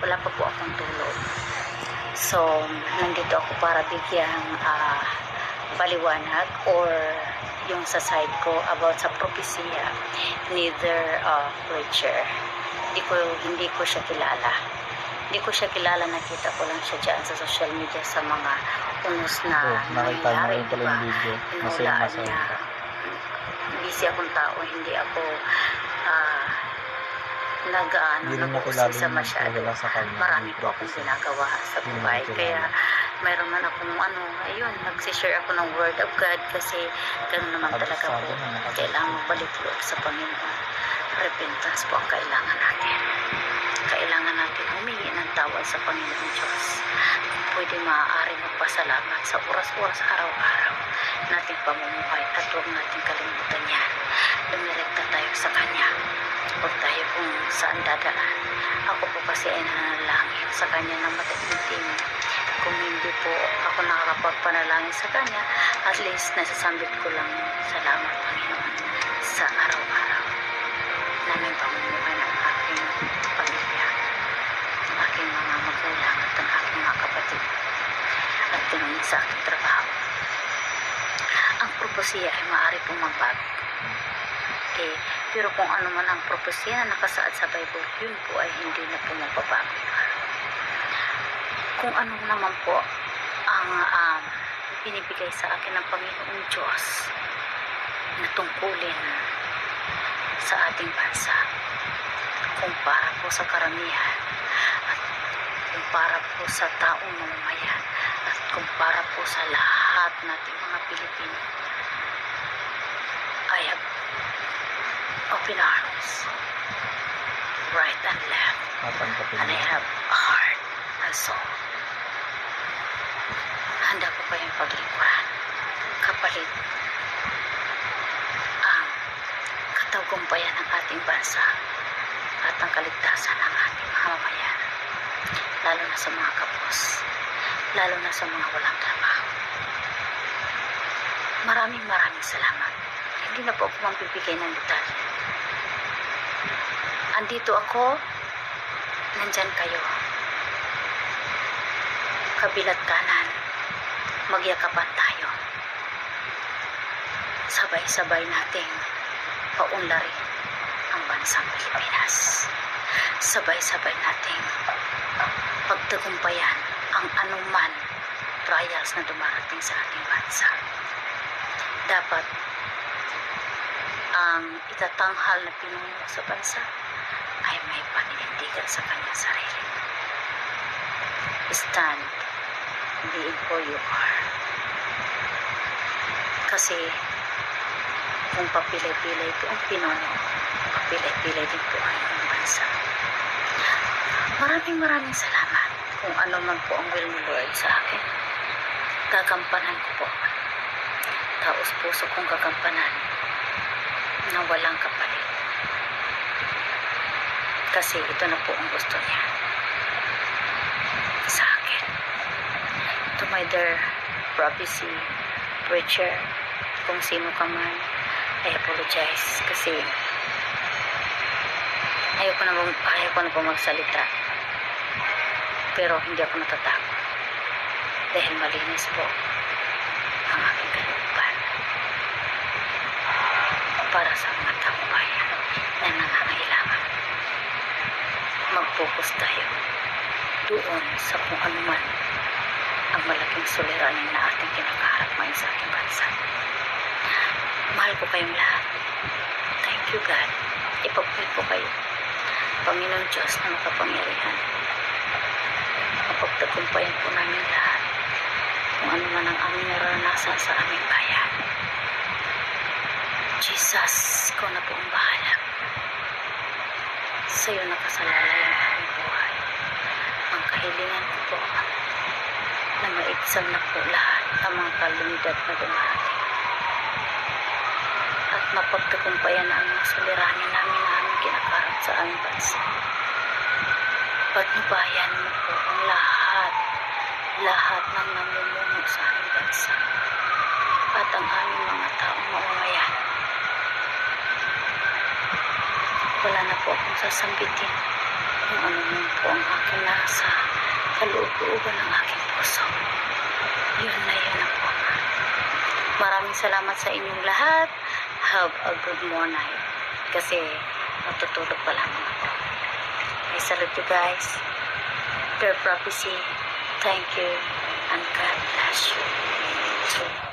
wala pa po akong tulog. So, nandito ako para bigyang paliwanag or yung sa side ko about sa propesya ni their preacher. Hindi ko siya kilala. Hindi ko siya kilala, nakita ko lang siya dyan sa social media sa mga unos na nangyayari, diba? Inulaan niya. Busy akong tao, hindi ako nag-uusisa sa masyado. Marami po akong ginagawa sa buhay. Kaya mayroon man akong ayun, nagsishare ako ng word of God kasi gano'n naman talaga po. Kailangan magbalik loob sa Panginoon. Repentance po ang kailangan natin. Kailangan natin humingi ng tawad sa Panginoon Diyos. Pwede maaari magpasalamat sa oras-oras, araw-araw nating pamumuhay at huwag natin kalimutan yan. Dumirekta tayo sa Kanya. Huwag tayo kung saan dadaan. Ako po kasi ay nananalangin sa Kanya na mataimtim. Kung hindi po ako nakakapagpanalangin sa Kanya, at least nasasambit ko lang salamat Panginoon sa araw-araw namin pamumuhay ng aking pamilya, ng aking mga magulang at ng aking mga kapatid at tinunod sa aking trabaho. Ang propesya ay maaari pong magbago. Pero kung ano man ang propesya na nakasaad sa Bible, yun po ay hindi na po magbabago. Kung ano naman po ang binibigay sa akin ng Panginoong Diyos na tungkulin sa ating bansa, kumpara po sa karamihan at kumpara po sa taong mamamayan at kumpara po sa lahat nating mga Pilipino, I have open arms, right and left, and I have a heart and soul. Handa ko kayong paglingkuran kapalit ang katagumpayan ng ating bansa at ang kaligtasan ng ating mamamayan, lalo na sa mga kapos, lalo na sa mga walang trabaho. Maraming salamat. Hindi na po ako magbibigay ng detalye. Andito ako, nandyan kayo. Kabilat kanan, magyakapan tayo. Sabay-sabay nating paunlarin ang bansang Pilipinas. Sabay-sabay nating pagtagumpayan ang anuman trials na dumarating sa ating bansa. Dapat ang itatanghal na pinuno sa bansa ay may paninindigan sa kanyang sarili. Stand being who you are. Kasi kung papilay-pilay po ang pinuno, papilay-pilay din po ang inyong bansa. Maraming salamat. Kung ano man po ang will ni Lord sa akin, gagampanan ko po. Taos puso kong gagampanan na walang kapalit. Kasi ito na po ang gusto niya sa akin. To my dear prophecy preacher, kung sino ka man, I apologize kasi ayoko na po magsalita, pero hindi ako natatakot dahil malinis po ang aking kalooban para sa mga taong bayan na nangangailangan. Mag-focus tayo doon sa kung ano man ang malaking suliranin na ating kinakaharap ngayon sa ating bansa. Mahal ko kayong lahat. Thank you God. Ipagpil po kayo, Panginoon Diyos na makapangyarihan. Mapagtagumpayan po namin lahat kung ano man ang aming naranasan sa aming bayan. Jesus, ikaw na po ang bahala. Sa iyo nakasalalay ang aming buhay. Ang kahilingan ko po na maiksam na po lahat ang mga kalamidad na dumarating. At mapagtagumpayan na ang mga suliranin namin na aming kinakarap sa aming bansa. Patnubayan mo po ang lahat ng namumuno sa aming bansa at ang aming mga taong mamamayan. Wala na po akong sasambitin kung ano po ang aking nasa kaloob-looban ng aking puso. Yun na po. Maraming salamat sa inyong lahat. Have a good morning. Kasi matutulog pa lang ako. I salute you guys. Pure prophecy. Thank you. And God bless you.